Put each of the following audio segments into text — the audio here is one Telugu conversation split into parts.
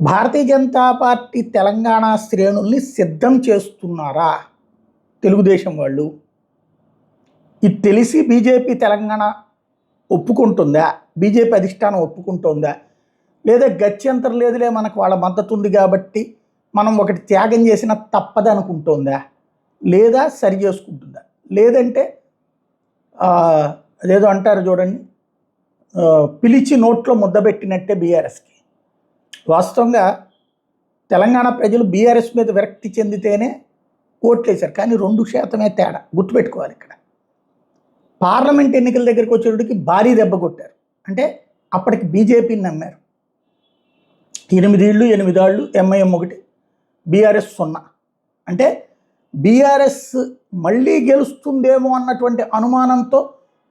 భారతీయ జనతా పార్టీ తెలంగాణ శ్రేణుల్ని సిద్ధం చేస్తున్నారా తెలుగుదేశం వాళ్ళు? ఇది తెలిసి బీజేపీ తెలంగాణ ఒప్పుకుంటుందా? బీజేపీ అధిష్టానం ఒప్పుకుంటుందా? లేదా గత్యంతరం లేదులే మనకు వాళ్ళ మద్దతు ఉంది కాబట్టి మనం ఒకటి త్యాగం చేసినా తప్పదు అనుకుంటుందా? లేదా సరి చేసుకుంటుందా? లేదంటే అదేదో అంటారు చూడండి, పిలిచి నోట్లో ముద్దబెట్టినట్టే బీఆర్ఎస్కి. వాస్తవంగా తెలంగాణ ప్రజలు బీఆర్ఎస్ మీద విరక్తి చెందితేనే ఓట్లేశారు, కానీ 2% తేడా గుర్తుపెట్టుకోవాలి. ఇక్కడ పార్లమెంట్ ఎన్నికల దగ్గరికి వచ్చేటికి భారీ దెబ్బ కొట్టారు. అంటే అప్పటికి బీజేపీని నమ్మారు. 8 ఏళ్ళు ఎంఐఎం 1, బీఆర్ఎస్ 0. అంటే బీఆర్ఎస్ మళ్ళీ గెలుస్తుందేమో అన్నటువంటి అనుమానంతో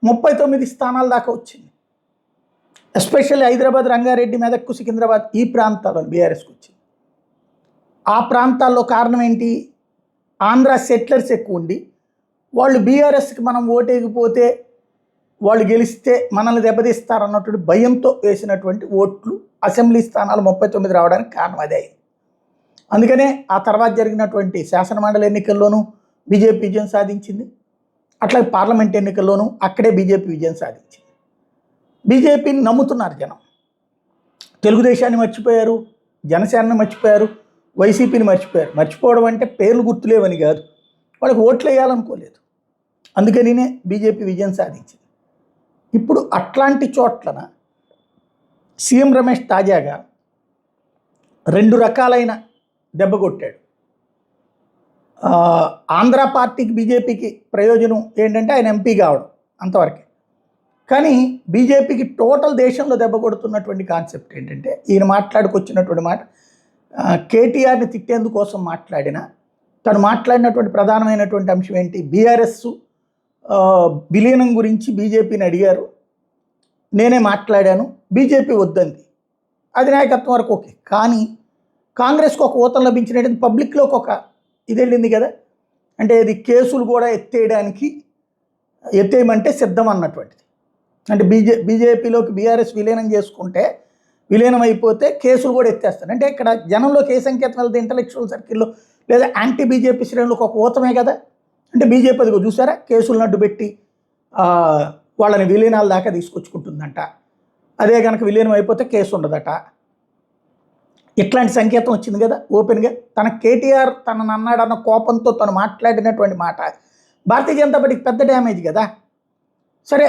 39 స్థానాల దాకా వచ్చింది. ఎస్పెషల్లీ హైదరాబాద్, రంగారెడ్డి, మెదక్, సికింద్రాబాద్ ఈ ప్రాంతాల్లో బీఆర్ఎస్కి వచ్చింది. ఆ ప్రాంతాల్లో కారణం ఏంటి? ఆంధ్ర సెటిలర్స్ ఎక్కువ ఉండి వాళ్ళు బీఆర్ఎస్కి మనం ఓటేయకపోతే వాళ్ళు గెలిస్తే మనల్ని దెబ్బతీస్తారన్నటువంటి భయంతో వేసినటువంటి ఓట్లు అసెంబ్లీ స్థానాలు 39 రావడానికి కారణం అదే అయింది. అందుకనే ఆ తర్వాత జరిగినటువంటి శాసనమండలి ఎన్నికల్లోనూ బీజేపీ విజయం సాధించింది. అట్లాగే పార్లమెంట్ ఎన్నికల్లోనూ అక్కడే బీజేపీ విజయం సాధించింది. బీజేపీని నమ్ముతున్నారు జనం. తెలుగుదేశాన్ని మర్చిపోయారు, జనసేనని మర్చిపోయారు, వైసీపీని మర్చిపోయారు. మర్చిపోవడం అంటే పేర్లు గుర్తులేవని కాదు, వాళ్ళకి ఓట్లు వేయాలనుకోలేదు. అందుకనినే బీజేపీ విజయం సాధించింది. ఇప్పుడు అట్లాంటి చోట్లన సీఎం రమేష్ తాజాగా 2 రకాలైన దెబ్బ కొట్టాడు. ఆంధ్ర పార్టీకి బీజేపీకి ప్రయోజనం ఏంటంటే ఆయన ఎంపీ కావడం, అంతవరకే. కానీ బీజేపీకి టోటల్ దేశంలో దెబ్బ కొడుతున్నటువంటి కాన్సెప్ట్ ఏంటంటే, ఈయన మాట్లాడుకొచ్చినటువంటి మాట కేటీఆర్ని తిట్టేందుకోసం మాట్లాడిన తను మాట్లాడినటువంటి ప్రధానమైనటువంటి అంశం ఏంటి? బీఆర్ఎస్ విలీనం గురించి బీజేపీని అడిగారు, నేనే మాట్లాడాను, బీజేపీ వద్దంది. అధినాయకత్వం వరకు ఓకే, కానీ కాంగ్రెస్కి ఒక ఊతం లభించినట్టు పబ్లిక్లోకి ఒక ఇది వెళ్ళింది కదా. అంటే ఇది కేసులు కూడా ఎత్తేయమంటే సిద్ధం అన్నటువంటిది. అంటే బీజేపీలోకి బీఆర్ఎస్ విలీనం చేసుకుంటే, విలీనం అయిపోతే కేసులు కూడా ఎత్తేస్తారు. అంటే ఇక్కడ జనంలోకి ఏ సంకేతం వెళ్తే ఇంటలెక్చువల్ సర్కిల్లో లేదా యాంటీ బీజేపీ శ్రేణులకు ఒక ఊతమే కదా. అంటే బీజేపీ అదిగో చూసారా, కేసులను అడ్డుపెట్టి వాళ్ళని విలీనాల దాకా తీసుకొచ్చుకుంటుందంట. అదే కనుక విలీనం అయిపోతే కేసు ఉండదట. ఇట్లాంటి సంకేతం వచ్చింది కదా ఓపెన్గా. తన కేటీఆర్ తనను అన్నాడన్న కోపంతో తను మాట్లాడినటువంటి మాట భారతీయ జనతా పార్టీకి పెద్ద డ్యామేజ్ కదా. సరే,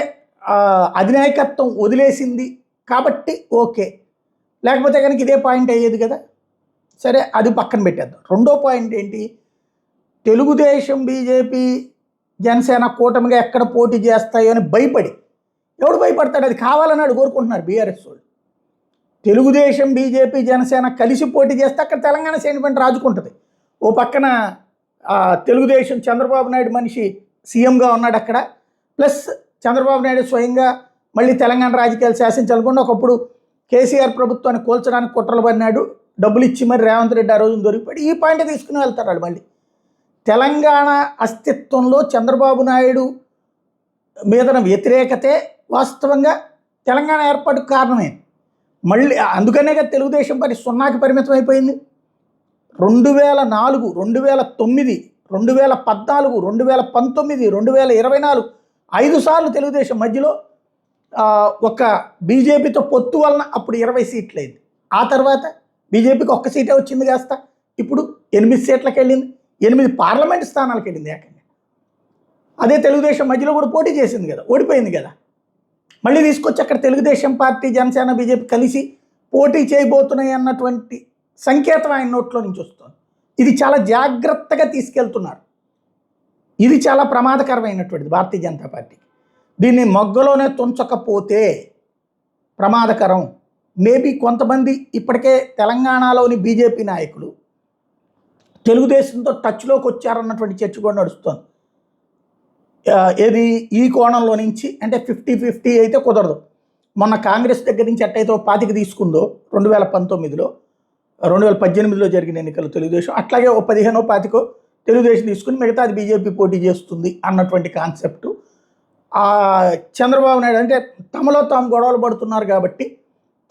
అధినాయకత్వం వదిలేసింది కాబట్టి ఓకే, లేకపోతే కనుక ఇదే పాయింట్ అయ్యేది కదా. సరే, అది పక్కన పెట్టేద్దాం. రెండో పాయింట్ ఏంటి? తెలుగుదేశం, బీజేపీ, జనసేన కూటమిగా ఎక్కడ పోటీ చేస్తాయో అని భయపడి, ఎవడు భయపడతాడు? అది కావాలని కోరుకుంటున్నారు బీఆర్ఎస్ వాళ్ళు. తెలుగుదేశం, బీజేపీ, జనసేన కలిసి పోటీ చేస్తే అక్కడ తెలంగాణ సెంటిమెంట్ రాజుకుంటుంది. ఓ పక్కన తెలుగుదేశం చంద్రబాబు నాయుడు మనిషి సీఎంగా ఉన్నాడు అక్కడ, ప్లస్ చంద్రబాబు నాయుడు స్వయంగా మళ్ళీ తెలంగాణ రాజకీయాలు శాసించాలనుకుంటే ఒకప్పుడు కేసీఆర్ ప్రభుత్వాన్ని కూల్చడానికి కుట్రలు పడినాడు, డబ్బులు ఇచ్చి మరి రేవంత్ రెడ్డి ఆ రోజున దొరికిపోయి ఈ పాయింట్ తీసుకుని వెళ్తారు వాళ్ళు. మళ్ళీ తెలంగాణ అస్తిత్వంలో చంద్రబాబు నాయుడు మీదన వ్యతిరేకతే వాస్తవంగా తెలంగాణ ఏర్పాటుకు కారణమే. మళ్ళీ అందుకనే కదా తెలుగుదేశం పార్టీ 0కి పరిమితం అయిపోయింది. 2004, 2009, 2014, 2019, 2024 5 సార్లు తెలుగుదేశం మధ్యలో ఒక బీజేపీతో పొత్తు వలన అప్పుడు 20 సీట్లు అయింది. ఆ తర్వాత బీజేపీకి 1 సీటే వచ్చింది కాస్త ఇప్పుడు 8 సీట్లకు వెళ్ళింది, 8 పార్లమెంట్ స్థానాలకు వెళ్ళింది ఏకంగా. అదే తెలుగుదేశం మధ్యలో కూడా పోటీ చేసింది కదా, ఓడిపోయింది కదా. మళ్ళీ తీసుకొచ్చి అక్కడ తెలుగుదేశం పార్టీ, జనసేన, బీజేపీ కలిసి పోటీ చేయబోతున్నాయి అన్నటువంటి సంకేతం ఆయన నోట్లో నుంచి వస్తుంది. ఇది చాలా జాగ్రత్తగా తీసుకెళ్తున్నారు. ఇది చాలా ప్రమాదకరమైనటువంటిది భారతీయ జనతా పార్టీకి. దీన్ని మొగ్గలోనే తుంచకపోతే ప్రమాదకరం. మేబీ కొంతమంది ఇప్పటికే తెలంగాణలోని బీజేపీ నాయకులు తెలుగుదేశంతో టచ్లోకి వచ్చారన్నటువంటి చర్చ కూడా నడుస్తుంది. ఏది ఈ కోణంలో నుంచి అంటే 50-50 అయితే కుదరదు. మొన్న కాంగ్రెస్ దగ్గర నుంచి ఎట్టయితే 25 తీసుకుందో 2019లో, 2018లో జరిగిన ఎన్నికలు తెలుగుదేశం, అట్లాగే 15-25 తెలుగుదేశం తీసుకుని మిగతా అది బీజేపీ పోటీ చేస్తుంది అన్నటువంటి కాన్సెప్టు. చంద్రబాబు నాయుడు అంటే తమలో తాము గొడవలు పడుతున్నారు కాబట్టి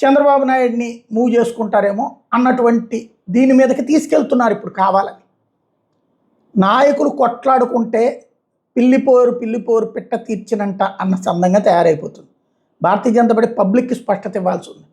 చంద్రబాబు నాయుడిని మూవ్ చేసుకుంటారేమో అన్నటువంటి దీని మీదకి తీసుకెళ్తున్నారు ఇప్పుడు కావాలని. నాయకులు కొట్లాడుకుంటే పిల్లిపోరు పిట్ట తీర్చినంట అన్న సందంగా తయారైపోతుంది. భారతీయ జనతా పార్టీ పబ్లిక్కి స్పష్టత ఇవ్వాల్సి ఉంది.